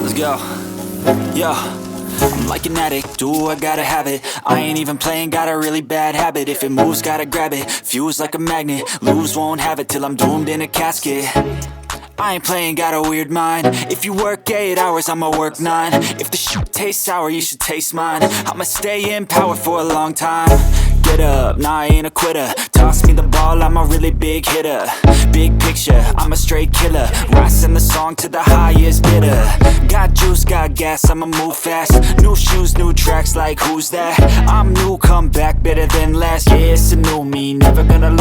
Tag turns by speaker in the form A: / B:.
A: Let's go. Yo, I'm like an addict, do I gotta have it. I ain't even playing, got a really bad habit. If it moves, gotta grab it, fuse like a magnet. Lose, won't have it till I'm doomed in a casket. I ain't playing, got a weird mind. If you work 8 hours, I'ma work 9. If the shit tastes sour, you should taste mine. I'ma stay in power for a long time. Get up, nah, I ain't a quitter. Toss me the ball, I'm a really big hitter. Big picture, I'm a straight killer. Rising the song to the highest bidder. Got juice, got gas, I'ma move fast. New shoes, new tracks, like who's that? I'm new, come back, better than last. Yeah, it's a new me, never gonna